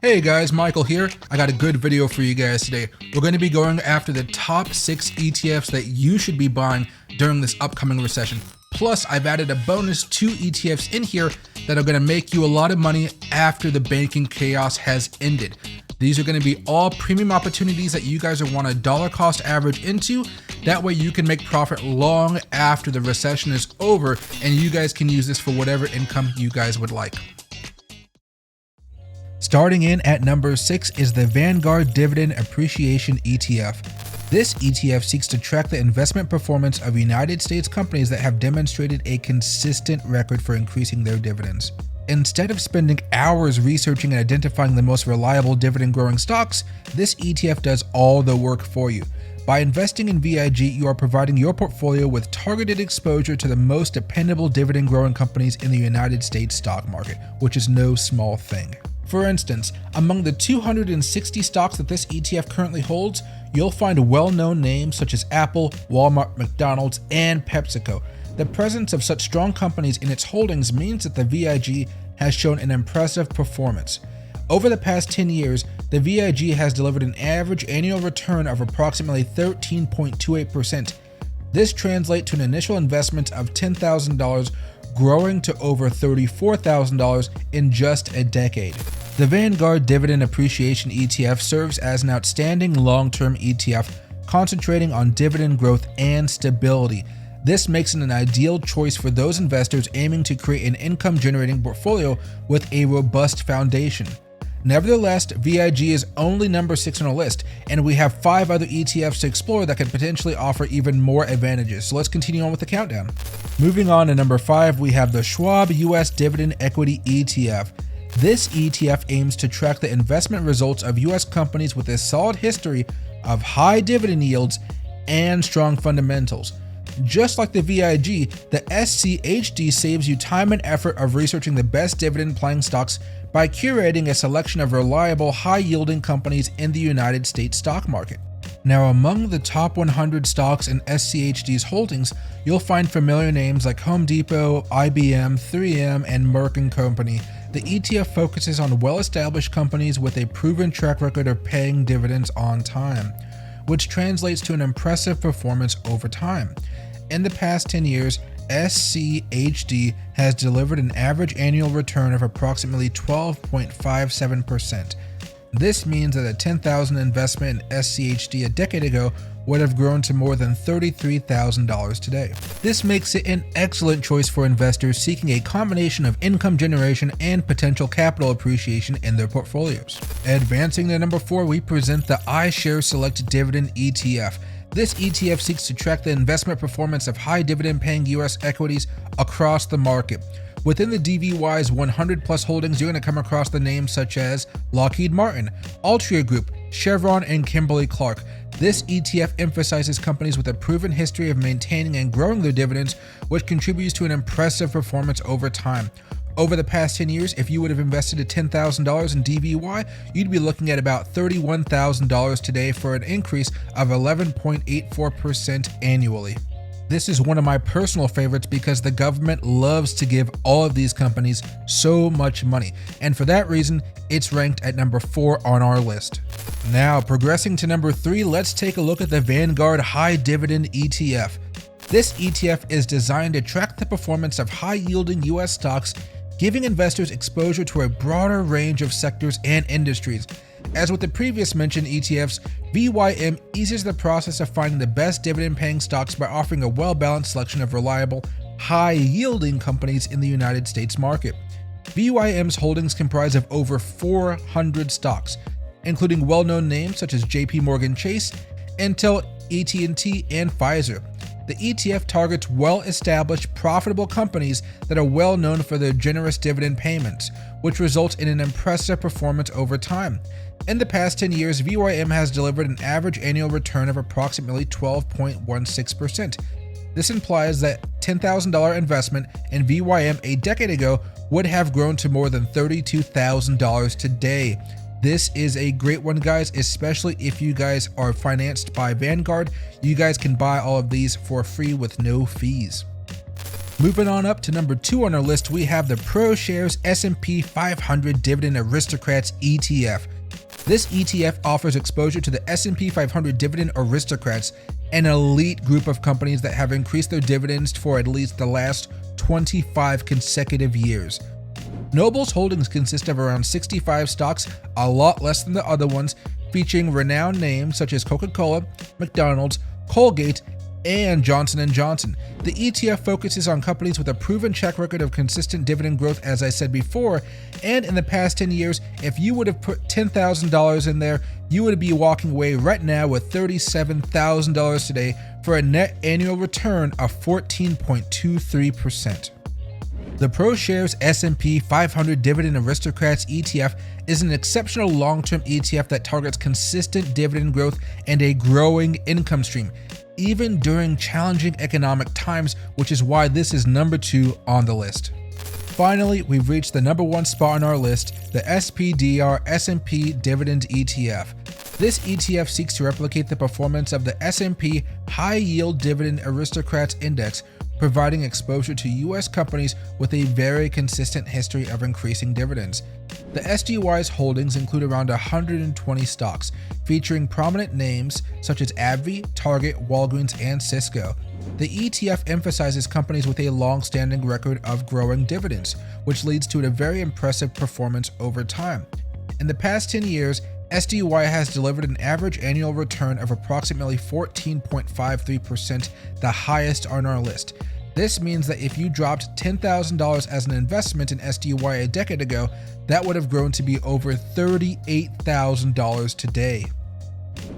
Hey guys, Michael here. I got a good video for you guys today. We're going to be going after the top 6 ETFs that you should be buying during this upcoming recession. Plus, I've added a bonus 2 ETFs in here that are going to make you a lot of money after the banking chaos has ended. These are going to be all premium opportunities that you guys want to dollar cost average into. That way you can make profit long after the recession is over, and you guys can use this for whatever income you guys would like. Starting in at number 6 is the Vanguard Dividend Appreciation ETF. This ETF seeks to track the investment performance of United States companies that have demonstrated a consistent record for increasing their dividends. Instead of spending hours researching and identifying the most reliable dividend-growing stocks, this ETF does all the work for you. By investing in VIG, you are providing your portfolio with targeted exposure to the most dependable dividend-growing companies in the United States stock market, which is no small thing. For instance, among the 260 stocks that this ETF currently holds, you'll find well-known names such as Apple, Walmart, McDonald's, and PepsiCo. The presence of such strong companies in its holdings means that the VIG has shown an impressive performance. Over the past 10 years, the VIG has delivered an average annual return of approximately 13.28%. This translates to an initial investment of $10,000, growing to over $34,000 in just a decade. The Vanguard Dividend Appreciation ETF serves as an outstanding long-term ETF concentrating on dividend growth and stability. This makes it an ideal choice for those investors aiming to create an income-generating portfolio with a robust foundation. Nevertheless, VIG is only number 6 on our list, and we have 5 other ETFs to explore that could potentially offer even more advantages. So let's continue on with the countdown. Moving on to number 5, we have the Schwab US Dividend Equity ETF. This ETF aims to track the investment results of US companies with a solid history of high dividend yields and strong fundamentals. Just like the VIG, the SCHD saves you time and effort of researching the best dividend-paying stocks by curating a selection of reliable, high-yielding companies in the United States stock market. Now, among the top 100 stocks in SCHD's holdings, you'll find familiar names like Home Depot, IBM, 3M, and Merck & Company. The ETF focuses on well-established companies with a proven track record of paying dividends on time, which translates to an impressive performance over time. In the past 10 years, SCHD has delivered an average annual return of approximately 12.57%. This means that a $10,000 investment in SCHD a decade ago would have grown to more than $33,000 today. This makes it an excellent choice for investors seeking a combination of income generation and potential capital appreciation in their portfolios. Advancing to number 4, we present the iShare Select Dividend ETF. This ETF seeks to track the investment performance of high dividend-paying U.S. equities across the market. Within the DVY's 100-plus holdings, you're going to come across the names such as Lockheed Martin, Altria Group, Chevron, and Kimberly-Clark. This ETF emphasizes companies with a proven history of maintaining and growing their dividends, which contributes to an impressive performance over time. Over the past 10 years, if you would have invested $10,000 in DVY, you'd be looking at about $31,000 today for an increase of 11.84% annually. This is one of my personal favorites because the government loves to give all of these companies so much money, and for that reason, it's ranked at number 4 on our list. Now, progressing to number 3, let's take a look at the Vanguard High Dividend ETF. This ETF is designed to track the performance of high-yielding U.S. stocks, giving investors exposure to a broader range of sectors and industries. As with the previous mentioned ETFs, VYM eases the process of finding the best dividend-paying stocks by offering a well-balanced selection of reliable, high-yielding companies in the United States market. VYM's holdings comprise of over 400 stocks, including well-known names such as JP Morgan Chase, Intel, AT&T, and Pfizer. The ETF targets well-established, profitable companies that are well known for their generous dividend payments, which results in an impressive performance over time. In the past 10 years, VYM has delivered an average annual return of approximately 12.16%. This implies that $10,000 investment in VYM a decade ago would have grown to more than $32,000 today. This is a great one, guys, especially if you guys are financed by Vanguard. You guys can buy all of these for free with no fees. Moving on up to number 2 on our list, we have the ProShares SP 500 Dividend Aristocrats ETF. This ETF offers exposure to the SP 500 Dividend Aristocrats, an elite group of companies that have increased their dividends for at least the last 25 consecutive years. Noble's holdings consist of around 65 stocks, a lot less than the other ones, featuring renowned names such as Coca-Cola, McDonald's, Colgate, and Johnson & Johnson. The ETF focuses on companies with a proven track record of consistent dividend growth, as I said before, and in the past 10 years, if you would have put $10,000 in there, you would be walking away right now with $37,000 today for a net annual return of 14.23%. The ProShares SP 500 Dividend Aristocrats ETF is an exceptional long-term ETF that targets consistent dividend growth and a growing income stream, even during challenging economic times, which is why this is number 2 on the list. Finally, we've reached the number 1 spot on our list, the SPDR SP Dividend ETF. This ETF seeks to replicate the performance of the S&P High Yield Dividend Aristocrats Index, providing exposure to U.S. companies with a very consistent history of increasing dividends. The SDY's holdings include around 120 stocks, featuring prominent names such as AbbVie, Target, Walgreens, and Cisco. The ETF emphasizes companies with a long-standing record of growing dividends, which leads to a very impressive performance over time. In the past 10 years, SDY has delivered an average annual return of approximately 14.53%, the highest on our list. This means that if you dropped $10,000 as an investment in SDY a decade ago, that would have grown to be over $38,000 today.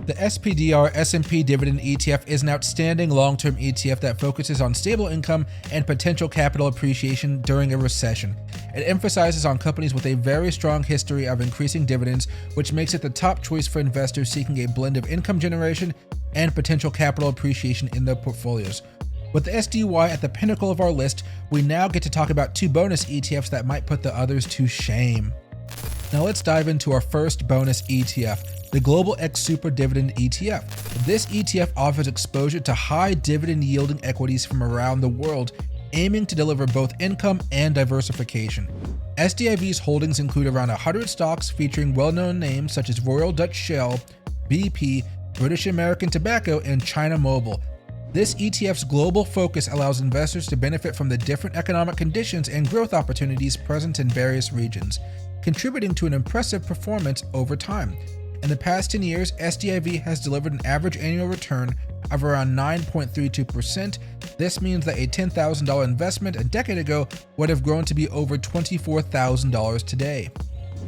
The SPDR S&P Dividend ETF is an outstanding long-term ETF that focuses on stable income and potential capital appreciation during a recession. It emphasizes on companies with a very strong history of increasing dividends, which makes it the top choice for investors seeking a blend of income generation and potential capital appreciation in their portfolios. With the SDY at the pinnacle of our list, we now get to talk about 2 bonus ETFs that might put the others to shame. Now let's dive into our first bonus ETF, the Global X Super Dividend ETF. This ETF offers exposure to high dividend yielding equities from around the world, aiming to deliver both income and diversification. SDIV's holdings include around 100 stocks featuring well-known names such as Royal Dutch Shell, BP, British American Tobacco, and China Mobile. This ETF's global focus allows investors to benefit from the different economic conditions and growth opportunities present in various regions, contributing to an impressive performance over time. In the past 10 years, SDIV has delivered an average annual return of around 9.32%. This means that a $10,000 investment a decade ago would have grown to be over $24,000 today.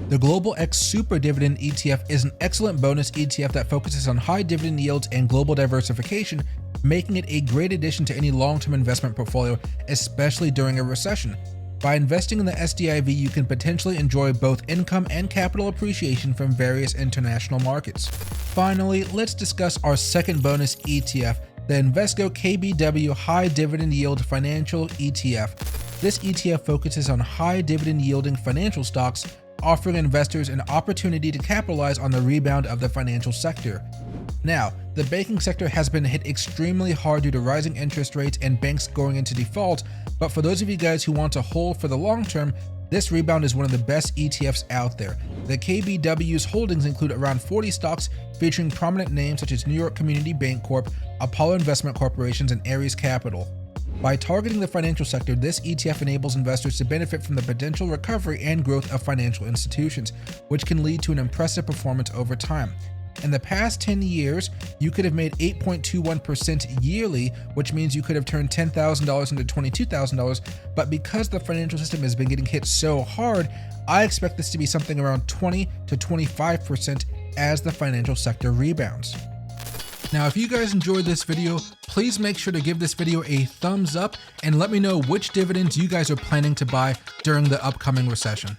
The Global X Super Dividend ETF is an excellent bonus ETF that focuses on high dividend yields and global diversification, making it a great addition to any long-term investment portfolio, especially during a recession. By investing in the SDIV, you can potentially enjoy both income and capital appreciation from various international markets. Finally, let's discuss our second bonus ETF, the Invesco KBW High Dividend Yield Financial ETF. This ETF focuses on high dividend yielding financial stocks, offering investors an opportunity to capitalize on the rebound of the financial sector. Now, the banking sector has been hit extremely hard due to rising interest rates and banks going into default, but for those of you guys who want to hold for the long term, this rebound is one of the best ETFs out there. The KBW's holdings include around 40 stocks featuring prominent names such as New York Community Bank Corp, Apollo Investment Corporations, and Ares Capital. By targeting the financial sector, this ETF enables investors to benefit from the potential recovery and growth of financial institutions, which can lead to an impressive performance over time. In the past 10 years, you could have made 8.21% yearly, which means you could have turned $10,000 into $22,000, but because the financial system has been getting hit so hard, I expect this to be something around 20 to 25% as the financial sector rebounds. Now, if you guys enjoyed this video, please make sure to give this video a thumbs up and let me know which dividends you guys are planning to buy during the upcoming recession.